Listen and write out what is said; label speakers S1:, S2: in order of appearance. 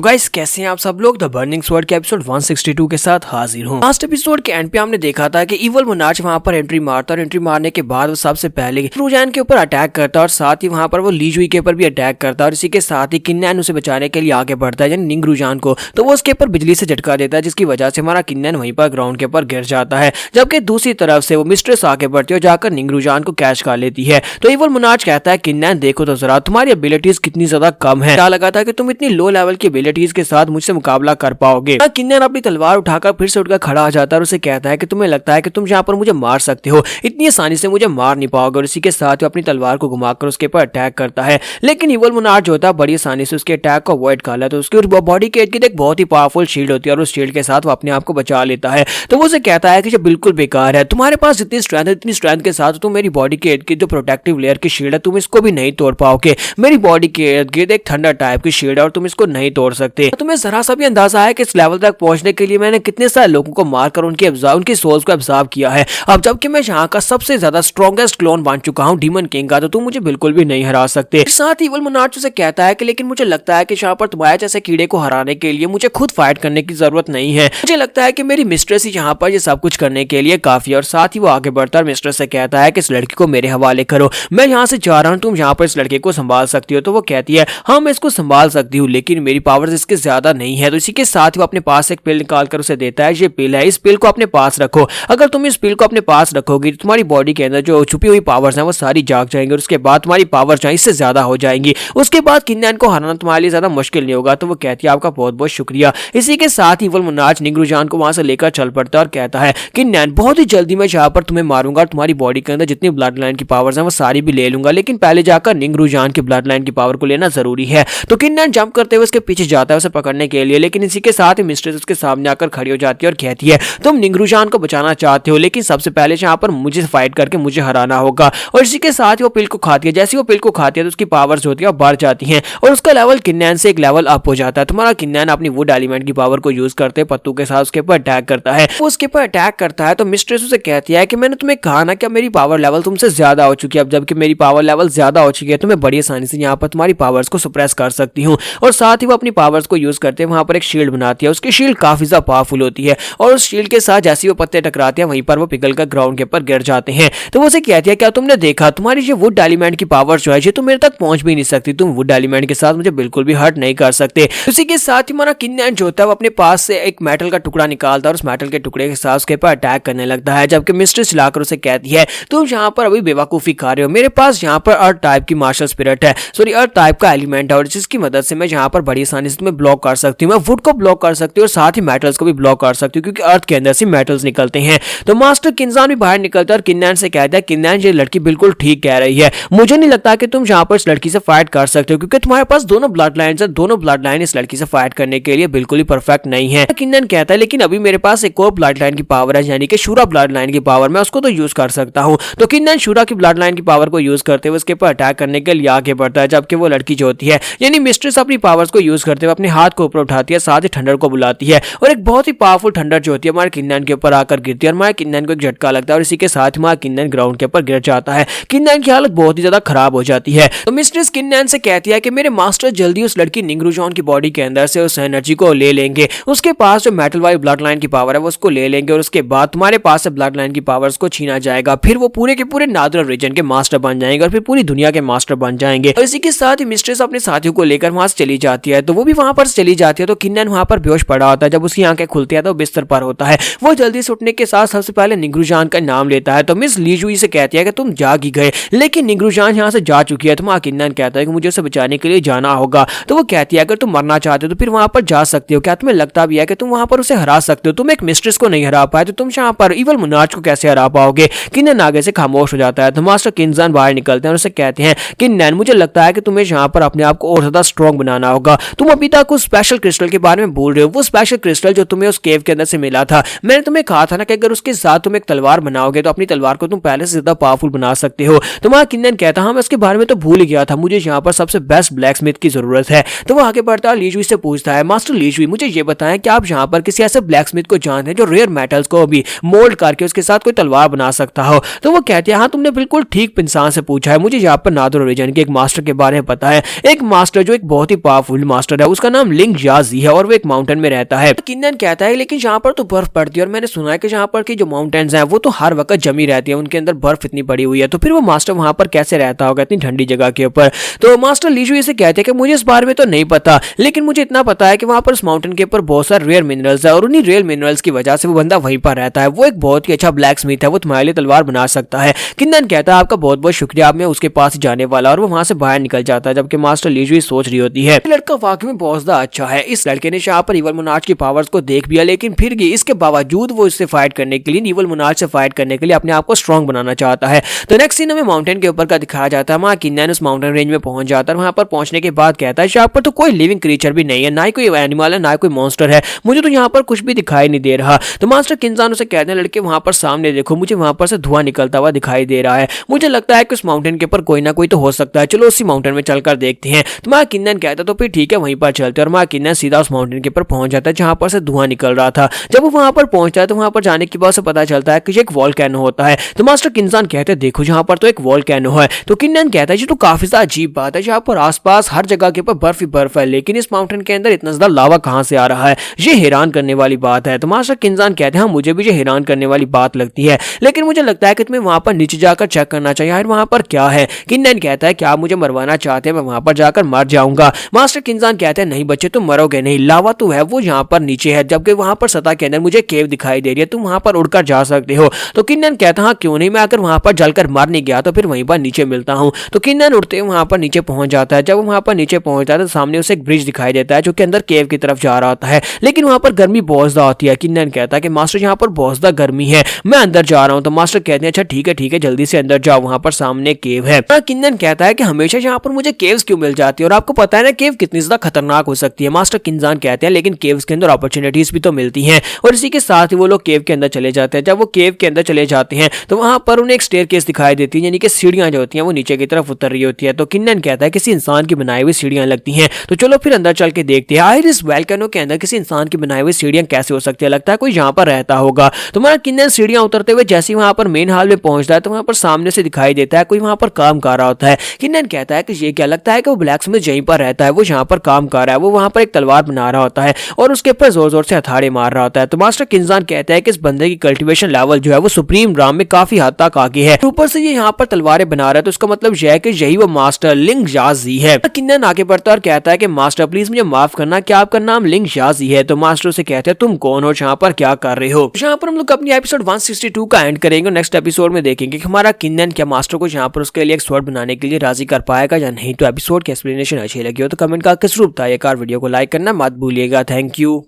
S1: Guys कैसे हैं आप सब लोग। द बर्निंग स्वॉर्ड के एपिसोड 162 के साथ हाजिर हूं। लास्ट एपिसोड के एंड पे हमने देखा था कि इवल मोनार्च वहां पर एंट्री मारता और एंट्री मारने के बाद वो सबसे पहले रुजान के ऊपर अटैक करता और साथ ही वहां पर वो ली जुई के ऊपर भी अटैक करता और इसी के साथ ही किन्नैन उसे बचाने के लिए आगे बढ़ता है यानी निंग रुजान को, तो वो उसके ऊपर बिजली से झटका देता है जिसकी वजह से हमारा किन्नैन वहीं पर ग्राउंड के ऊपर गिर जाता है। जबकि दूसरी तरफ से वो मिस्ट्रेस आगे बढ़ती है और जाकर निंग रुजान को कैच कर लेती है। तो इवल मोनार्च कहता है किन्नैन देखो तो जरा तुम्हारी एबिलिटीज कितनी ज्यादा कम है, क्या लगा था कि तुम इतनी लो लेवल की एबिलिटीज के साथ मुझसे मुकाबला कर पाओगे। किन्नैन अपनी तलवार उठाकर फिर से उठकर खड़ा हो जाता है और उसे कहता है कि तुम्हें लगता है कि तुम यहाँ पर मुझे मार सकते हो, इतनी आसानी से मुझे मार नहीं पाओगे। और इसी के साथ वो अपनी तलवार को घुमाकर उसके ऊपर अटैक करता है, लेकिन इवल मोनार्च जो होता है बड़ी आसानी से उसके अटैक को अवॉइड कर लेता है। उसकी बॉडी के इर्द-गिर्द एक बहुत ही पावरफुल शील्ड होती है और उस शील्ड के साथ वो अपने आप को बचा लेता है। तो वो उसे कहता है कि ये बिल्कुल बेकार है, तुम्हारे पास जितनी स्ट्रेंथ है इतनी स्ट्रेंथ के साथ तुम मेरी बॉडी के इर्द-गिर्द जो प्रोटेक्टिव लेयर की शील्ड है तुम इसको भी नहीं तोड़ पाओगे। मेरी बॉडी के इर्द-गिर्द एक थंडर टाइप की शील्ड है और तुम इसको नहीं तोड़ सकते। तुम्हें जरा सा भी अंदाजा है कि इस लेवल तक पहुंचने के लिए मैंने कितने सारे लोगों को मारकर उनकी सोल्स को एब्जॉर्ब किया है। अब जबकि मैं यहाँ का सबसे ज्यादा स्ट्रॉन्गेस्ट क्लोन बन चुका हूँ डीमन किंग का, तो तुम मुझे बिल्कुल भी नहीं हरा सकते। साथ ही इवल मोनार्च उसे कहता है कि लेकिन मुझे लगता है कि यहाँ पर तुम्हारे जैसे कीड़े को हराने के लिए मुझे खुद फाइट करने की जरूरत नहीं है, मुझे लगता है कि मेरी मिस्ट्रेस ही यहाँ पर ये सब कुछ करने के लिए काफी है। और साथ ही वो आगे बढ़ता है और मिस्ट्रेस से कहता है कि इस लड़की को मेरे हवाले करो, मैं यहाँ से जा रहा हूँ, तुम यहाँ पर इस लड़के को संभाल सकती हो। तो वो कहती है हाँ मैं इसको संभाल सकती हूँ लेकिन मेरी पावर्स इसके ज्यादा नहीं है। तो इसी के साथ वो अपने पास एक पिल निकाल कर उसे देता है, ये पिल है, इस पिल को अपने पास रखो, अगर तुम इस पिल को अपने पास रखोगी तो तुम्हारी बॉडी के अंदर जो छुपी हुई पावर्स हैं वो सारी जाग जाएंगी और उसके बाद तुम्हारी पावर्स जो इससे ज्यादा हो जाएंगी। उसके बाद किन्नैन को हराना तुम्हारे लिए ज्यादा मुश्किल नहीं होगा। तो वो कहती है आपका बहुत बहुत शुक्रिया। इसी के साथ ही इवल मोनार्च निंग रुजान को वहां से लेकर चल पड़ता है और कहता है किन्नैन बहुत ही जल्दी मैं यहाँ पर तुम्हें मारूंगा, तुम्हारी बॉडी के अंदर जितनी ब्लड लाइन की पावर्स हैं वो सारी भी ले लूंगा, लेकिन पहले जाकर निंग रुजान की ब्लड लाइन की पावर को लेना जरूरी है। तो किन्नैन जंप करते हुए उसके पीछे जाता है उसे पकड़ने के लिए, लेकिन इसी के साथ ही मिस्ट्रेस उसके सामने आकर खड़ी हो जाती है और कहती है तुम निंग रुजान को बचाना चाहते हो लेकिन सबसे पहले यहाँ पर मुझे फाइट करके मुझे हराना होगा। और इसी के साथ वो पिल को खाती है, जैसे वो पिल को खाती है तो उसकी पावर्स होती है बढ़ जाती हैं और उसका लेवल किन्नैन से एक लेवल अप हो जाता है। तुम्हारा किन्नैन अपनी वुड एलिमेंट की पावर को यूज करते पत्तू के साथ उसके ऊपर अटैक करता है। वो उसके ऊपर अटैक करता है तो मिस्ट्रेस उसे कहती है कि मैंने तुम्हें कहा ना कि मेरी पावर लेवल तुमसे ज्यादा हो चुकी है, अब जबकि मेरी पावर लेवल ज्यादा हो चुकी है तो मैं बड़ी आसानी से यहाँ पर तुम्हारी पावर्स को सप्रेस कर सकती हूँ। और साथ ही वो अपनी पावर्स को यूज करते वहां पर एक शील्ड बनाती है, उसकी शील्ड काफी ज्यादा पावरफुल होती है और उस शील्ड के साथ जैसे वो पत्ते टकराते हैं वहीं पर वो पिघल कर ग्राउंड के ऊपर गिर जाते हैं। तो वो उसे कहती है क्या तुमने देखा तुम्हारी ये वुड एलिमेंट की पावर जो है ये तो मेरे तक पहुंच भी नहीं सकती, तुम वुड एलिमेंट के साथ मुझे बिल्कुल भी हर्ट नहीं कर सकते। उसी के साथ ही हमारा किन्नैन जो होता है वो अपने पास से एक मेटल का टुकड़ा निकालता है और उस मेटल के टुकड़े के साथ उसके ऊपर अटैक करने लगता है, जबकि मिस्ट्रेस चिल्लाकर उसे कहती है तुम यहाँ पर अभी बेवकूफी खा रहे हो, मेरे पास यहाँ पर अर्थ टाइप की मार्शल स्पिरिट है, सॉरी अर्थ टाइप का एलिमेंट है और जिसकी मदद से मैं यहाँ पर बड़ी आसानी से तुम्हें ब्लॉक कर सकती हूँ, मैं वुड को ब्लॉक कर सकती हूँ और साथ ही मेटल्स को भी ब्लॉक कर सकती हूँ क्योंकि अर्थ के अंदर से मेटल्स निकलते हैं। तो मास्टर किन्जान भी बाहर निकलता है और किन्नैन से कहता है किन्नैन ये लड़की बिल्कुल ठीक कह रही है, मुझे नहीं लगता कि तुम यहाँ पर इस लड़की से फाइट कर सकते हो क्योंकि तुम्हारे पास दोनों ब्लड लाइन्स है, दोनों ब्लड लाइन इस लड़की से फाइट करने के लिए बिल्कुल ही परफेक्ट नहीं है। किन्नैन कहता है लेकिन अभी मेरे पास एक और ब्लड लाइन की पावर है यानी कि शूरा ब्लड लाइन की पावर, मैं उसको तो यूज कर सकता हूँ। तो किन्नैन शूरा की ब्लड लाइन की पावर को यूज करते हुए उसके ऊपर अटैक करने के लिए आगे बढ़ता है, जबकि वो लड़की जो होती है यानी मिस्ट्रेस अपनी पावर्स को यूज करते हुए अपने हाथ को ऊपर उठाती है, साथ ही थंडर को बुलाती है और एक बहुत ही पावरफुल थंडर जो होती है हमारे किन्नैन के ऊपर आकर गिरती है और हमारे किन्नैन को एक झटका लगता है और इसी के साथ हमारा किन्नैन ग्राउंड के ऊपर गिर जाता है। किन्नैन की हालत बहुत ही ज्यादा खराब हो जाती है। तो मिस्ट्रेस किन्नैन से कहती है कि मेरे मास्टर जल्दी उस लड़की निंग रुजान की बॉडी के अंदर से उस एनर्जी को ले लेंगे, उसके पास जो मेटल वाली ब्लड लाइन की पावर है वो उसको ले लेंगे और उसके बाद तुम्हारे पास से ब्लड लाइन की पावर्स को छीना जाएगा, फिर वो पूरे के पूरे नादर रीजन के मास्टर बन जाएंगे और फिर पूरी दुनिया के मास्टर बन जाएंगे। और इसी के साथ ही मिस्ट्रेस अपने साथियों को लेकर वहां से चली जाती है, तो वो भी वहां पर चली जाती है। तो किन्नैन वहां पर बेहोश पड़ा होता है, जब उसकी आंखें खुलती है तो बिस्तर पर होता है। वो जल्दी से उठने के साथ सबसे पहले निंग रुजान का नाम लेता है। तो मिस ली जुई से कहती है कि तुम जाग ही गए, लेकिन निंग रुजान यहाँ से जा चुकी है। तो वहां किन्नैन कहता है कि मुझे उसे बचाने के लिए जाना होगा। तो वो कहती है अगर तुम मरना चाहते हो तो फिर वहां पर जा सकते हो, क्या तुम्हें लगता भी है कि तुम वहां पर उसे हरा सकते हो, तुम एक मिस्ट्रेस को नहीं हरा पाए तो तुम यहाँ पर इवल मोनार्च को कैसे हरा पाओगे। किन्नैन आगे से खामोश हो जाता है। तो मास्टर किन्जान बाहर निकलते हैं और उसे कहते हैं किन्नैन मुझे लगता है कि तुम्हें यहाँ पर अपने आप को और ज्यादा स्ट्रॉन्ग बनाना होगा, तुम अभी तक उस स्पेशल क्रिस्टल के बारे में बोल रहे हो, वो स्पेशल क्रिस्टल जो तुम्हें उस केव के अंदर से मिला था, मैंने तुम्हें कहा था ना कि अगर उसके साथ तुम एक तलवार बनाओगे तो अपनी तलवार को तुम पहले से ज्यादा पावरफुल बना सकते हो। तो वहां किन्नैन कहता हाँ मैं उसके बारे में तो भूल ही गया था, मुझे यहाँ पर सबसे बेस्ट ब्लैक स्मिथ की जरूरत है। तो वो आगे बढ़ता है, ली जुई से पूछता है मास्टर ली जुई मुझे ये बताएं कि आप यहाँ पर किसी ऐसे ब्लैक स्मिथ को जानते हैं जो रेयर मेटल्स को भी मोल्ड करके उसके साथ कोई तलवार बना सकता हो। तो वो कहते हैं हाँ तुमने बिल्कुल ठीक इंसान से पूछा है, मुझे यहाँ पर नादर रीजन के एक मास्टर के बारे में पता है, एक मास्टर जो एक बहुत ही पावरफुल मास्टर है उसका नाम लिंग जाजी है और वो एक माउंटेन में रहता है। किन्नन कहता है लेकिन यहाँ पर तो बर्फ पड़ती है और मैंने सुना है कि यहाँ पर की जो माउंटेन्स हैं वो तो हर वक्त जमी रहती है, उनके अंदर बर्फ इतनी पड़ी हुई है, तो फिर वो मास्टर वहां पर कैसे रहता होगा इतनी ठंडी जगह के ऊपर। तो मास्टर लीजुई से कहते हैं कि मुझे इस बारे में तो नहीं पता, लेकिन मुझे इतना पता है कि वहां पर उस माउंटेन के ऊपर बहुत सारे रेयर मिनरल्स है और उन्हीं रेयर मिनरल्स की वजह से वो बंदा वहीं पर रहता है। वो एक बहुत ही अच्छा ब्लैक स्मिथ है, वो तुम्हारे लिए तलवार बना सकता है। किन्नन कहता है आपका बहुत बहुत शुक्रिया, मैं उसके पास ही जाने वाला, और वो वहां से बाहर निकल जाता है। जबकि मास्टर लीजुई सोच रही होती है लड़का वाकई में बहुत ज्यादा अच्छा है, इस लड़के ने यहाँ पर इवल मोनार्च की पावर्स को देख भी, लेकिन फिर भी इसके बावजूद वो इससे फाइट करने के लिए, इवल मोनार्च से फाइट करने के लिए अपने आप को स्ट्रॉन्ग बनाना चाहता है। तो नेक्स्ट सीन हमें माउंटेन के ऊपर का दिखाया जाता है। वहां किन्नन उस माउंटेन रेंज में पहुंच जाता है। वहां पर पहुंचने के बाद कहता है यहाँ पर तो कोई लिविंग क्रीचर भी नहीं है, ना ही कोई एनिमल है, ना कोई मॉन्स्टर है, मुझे तो यहाँ पर कुछ भी दिखाई नहीं दे रहा। तो मास्टर किन्सान उसे कहते हैं लड़के वहां पर सामने देखो, मुझे वहां पर से धुआं निकलता हुआ दिखाई दे रहा है, मुझे लगता है कि उस माउंटेन के ऊपर कोई ना कोई तो हो सकता है, चलो उसी माउंटेन में चलकर देखते हैं। तो माँ किन्नन कहता तो फिर ठीक है वहीं पर चलते, और माँ किन्नन सीधा उस माउंटेन के ऊपर पहुंच जाता है जहां पर से धुआं निकल रहा था। जब वो वहां पर पहुंचता है तो वहां पर जाने के बाद से पता चलता है कि एक वॉल्केनो होता है। तो मास्टर किन्सान कहते हैं देखो जहां पर तो एक वॉल्केनो है। तो किन्नन कहता है ये तो काफी ज्यादा अजीब बात है, जहां पर आसपास हर जगह के ऊपर बर्फ ही बर्फ है, लेकिन इस माउंटेन के अंदर इतना ज्यादा लावा कहां से आ रहा है, ये हैरान करने वाली बात है। तो मास्टर किन्सान कहते हैं हाँ मुझे भी ये हैरान करने वाली बात लगती है, लेकिन मुझे लगता है कि तुम्हें वहां पर नीचे जाकर चेक करना चाहिए यार वहां पर क्या है। किन्नन कहता है क्या आप मुझे मरवाना चाहते हैं, मैं वहां पर जाकर मर जाऊंगा। मास्टर किन्सान कहते हैं नहीं बच्चे तुम मरोगे नहीं, लावा तो है वो यहाँ पर नीचे है, जबकि वहां पर सतह के अंदर मुझे केव दिखाई दे रही है, तुम वहां पर उड़कर जा सकते हो। तो किन्नन कहता हाँ क्यों नहीं, मैं अगर वहां पर जलकर मर नहीं गया तो फिर वहीं पर नीचे मिलता हूँ। तो किन्नन उड़ते वहां पर नीचे पहुंच जाता है। जब वहां पर नीचे पहुंचता है तो सामने उसे एक ब्रिज दिखाई देता है जो कि अंदर केव की तरफ जा रहा होता है, लेकिन वहां पर गर्मी बहुत ज्यादा होती है। किन्नन कहता है कि मास्टर यहाँ पर बहुत ज्यादा गर्मी है, मैं अंदर जा रहा हूँ। तो मास्टर कहते हैं अच्छा ठीक है जल्दी से अंदर जाओ, वहां पर सामने केव है। किन्नन कहता है कि हमेशा यहाँ पर मुझे केव्स क्यों मिल जाती है, और आपको पता है ना केव कितनी ज्यादा खतरनाक हो सकती है। मास्टर किन्सान कहते हैं लेकिन केव्स के अंदर अपॉर्चुनिटीज भी तो मिलती हैं, और इसी के साथ ही वो लोग केव के अंदर चले जाते हैं। जब वो केव के अंदर चले जाते हैं तो वहां पर उन्हें एक स्टेयरकेस दिखाई देती है, यानी कि सीढ़ियां जो होती हैं वो नीचे की तरफ उतर रही होती है। तो किन्नन कहता है किसी इंसान की बनाई हुई सीढ़ियां लगती हैं, तो चलो फिर अंदर चल के देखते हैं आखिर इस वोल्केनो के अंदर किसी इंसान की बनाई हुई सीढ़ियां कैसे हो सकती है, लगता है कोई यहाँ पर रहता होगा। तो हमारा किन्नन सीढ़ियां उतरते हुए जैसे वहां पर मेन हॉल में पहुंचता है तो वहां पर सामने से दिखाई देता है कोई वहां पर काम कर रहा होता है। किन्नन कहता है कि ये क्या, लगता है कि वो ब्लैक स्मिथ यहीं पर रहता है, वो यहाँ पर काम कर रहा है, वो वहां पर एक तलवार बना रहा होता है और उसके ऊपर जोर जोर से हथाड़े मार रहा होता है। तो मास्टर किन्सान कहता है कि इस बंदे की कल्टीवेशन लेवल जो है वो सुप्रीम राम में काफी हद तक आगे है, ऊपर से ये यहाँ पर तलवारें बना रहा है, तो इसका मतलब यह है कि यही वो मास्टर लिंग जाजी है। किन्नन आगे बढ़ता है और कहता है कि मास्टर प्लीज मुझे माफ करना, क्या आपका नाम लिंग जाजी है? तो मास्टर से कहते हैं तुम कौन हो, यहाँ पर क्या कर रहे हो? यहाँ पर हम लोग अपनी एपिसोड 162 का एंड करेंगे। नेक्स्ट एपिसोड में देखेंगे कि हमारा किन्नन क्या मास्टर को यहाँ पर उसके लिए एक स्वord बनाने के लिए राजी कर पाएगा या नहीं। तो एपिसोड की एक्सप्लेनेशन अच्छी लगी हो तो कमेंट करके जरूर बताइएगा, वीडियो को लाइक करना मत भूलिएगा। Thank you.